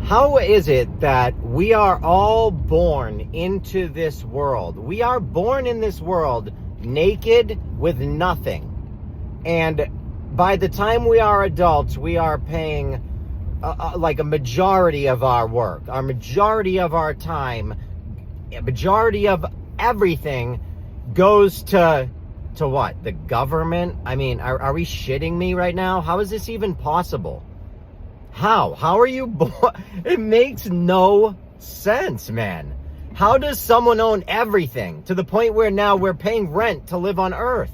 How is it that we are all born into this world? We are born in this world naked with nothing. And by the time we are adults, we are paying like a majority of our work, our majority of our time, a majority of everything goes to what? The government? I mean, are we shitting me right now? How is this even possible? How are you born? It makes no sense, man. How does someone own everything to the point where now we're paying rent to live on Earth?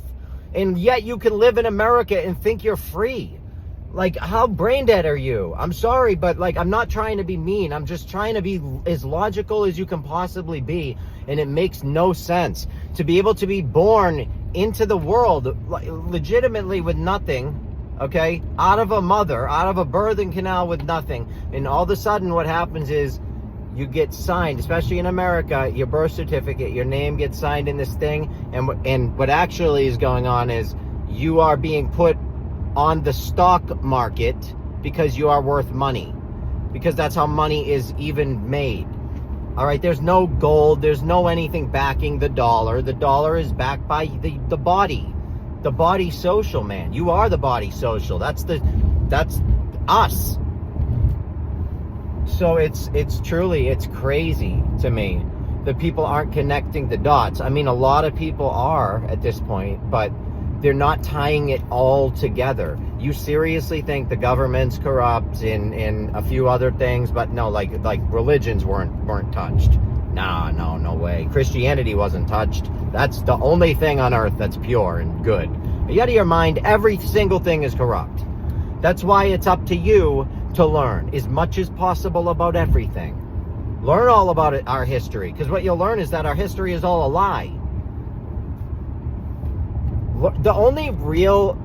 And yet you can live in America and think you're free. Like, how brain dead are you? I'm sorry, but like, I'm not trying to be mean. I'm just trying to be as logical as you can possibly be. And it makes no sense to be able to be born into the world legitimately with nothing. Okay, out of a mother, out of a birthing canal with nothing. And all of a sudden what happens is you get signed, especially in America, your birth certificate, your name gets signed in this thing. And what actually is going on is you are being put on the stock market because you are worth money. Because that's how money is even made. All right, there's no gold, there's no anything backing the dollar. The dollar is backed by the body. The body social, man. You are the body social. That's us. So it's crazy to me that people aren't connecting the dots. I mean, a lot of people are at this point, but they're not tying it all together. You seriously think the government's corrupt in a few other things, but no, like religions weren't touched. No way. Christianity wasn't touched. That's the only thing on earth that's pure and good. But out of your mind, every single thing is corrupt. That's why it's up to you to learn as much as possible about everything. Learn all about it, our history, because what you'll learn is that our history is all a lie. The only real,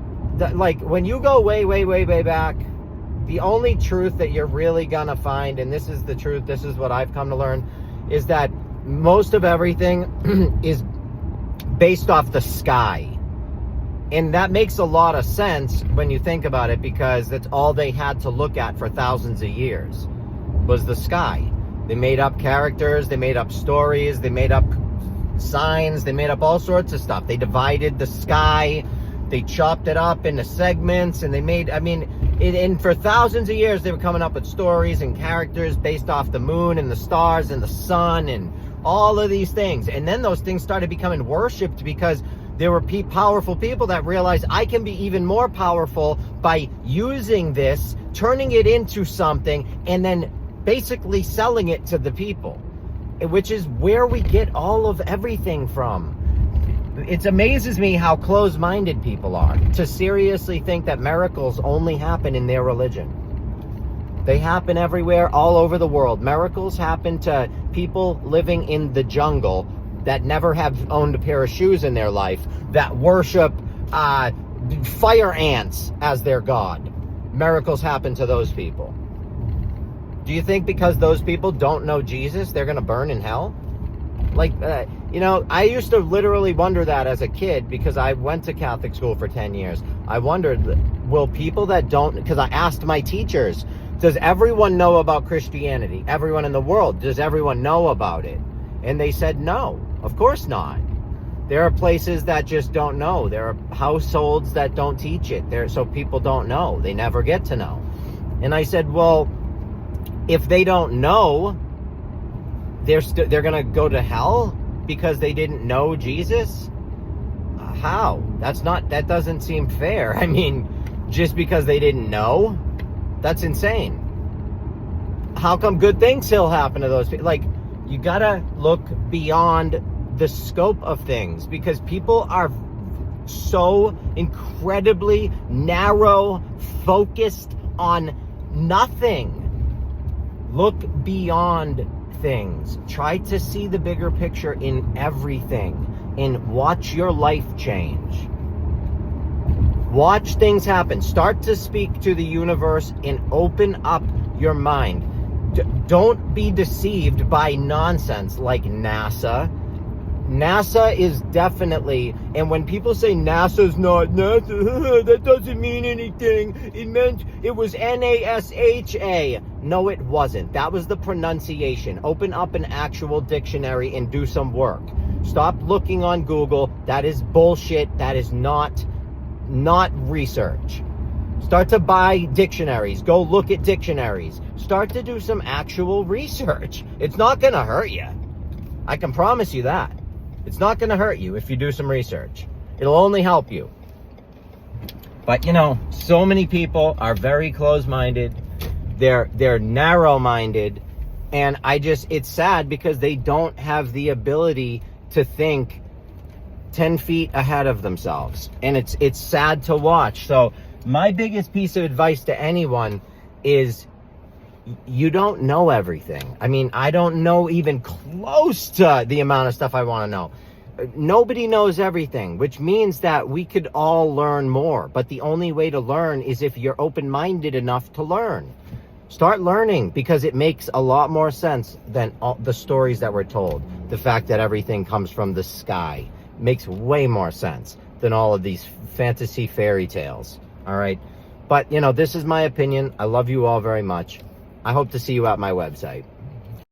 like when you go way back, the only truth that you're really gonna find, and this is the truth, this is what I've come to learn, is that most of everything is based off the sky. And that makes a lot of sense when you think about it, because that's all they had to look at for thousands of years was the sky. They made up characters, they made up stories, they made up signs, they made up all sorts of stuff. They divided the sky, they chopped it up into segments, and they made, and for thousands of years they were coming up with stories and characters based off the moon and the stars and the sun and all of these things. And then those things started becoming worshipped because there were powerful people that realized I can be even more powerful by using this, turning it into something, and then basically selling it to the people, which is where we get all of everything from. It amazes me how close-minded people are to seriously think that miracles only happen in their religion. They happen everywhere, all over the world. Miracles happen to people living in the jungle that never have owned a pair of shoes in their life, that worship fire ants as their god. Miracles happen to those people. Do you think because those people don't know Jesus, they're going to burn in hell? I used to literally wonder that as a kid, because I went to Catholic school for 10 years. I wondered, will people that don't, because I asked my teachers, does everyone know about Christianity? Everyone in the world, does everyone know about it? And they said, no, of course not. There are places that just don't know. There are households that don't teach it. So people don't know. They never get to know. And I said, well, if they don't know, they're going to go to hell because they didn't know Jesus? How? That doesn't seem fair. I mean, just because they didn't know? That's insane. How come good things still happen to those people? Like, you gotta look beyond the scope of things, because people are so incredibly narrow, focused on nothing. Look beyond things. Try to see the bigger picture in everything and watch your life change. Watch things happen. Start to speak to the universe and open up your mind. Don't be deceived by nonsense like NASA. NASA is definitely, and when people say NASA's not NASA, that doesn't mean anything. It was NASA. No, it wasn't. That was the pronunciation. Open up an actual dictionary and do some work. Stop looking on Google. That is bullshit. That is not research. Start to buy dictionaries. Go look at dictionaries. Start to do some actual research. It's not going to hurt you. I can promise you that. It's not going to hurt you if you do some research. It'll only help you. But, you know, so many people are very close-minded. They're narrow-minded. And it's sad because they don't have the ability to think 10 feet ahead of themselves. And it's sad to watch. So my biggest piece of advice to anyone is you don't know everything. I mean, I don't know even close to the amount of stuff I want to know. Nobody knows everything, which means that we could all learn more. But the only way to learn is if you're open-minded enough to learn. Start learning, because it makes a lot more sense than all the stories that we're told. The fact that everything comes from the sky makes way more sense than all of these fantasy fairy tales. All right. But, you know, this is my opinion. I love you all very much. I hope to see you at my website.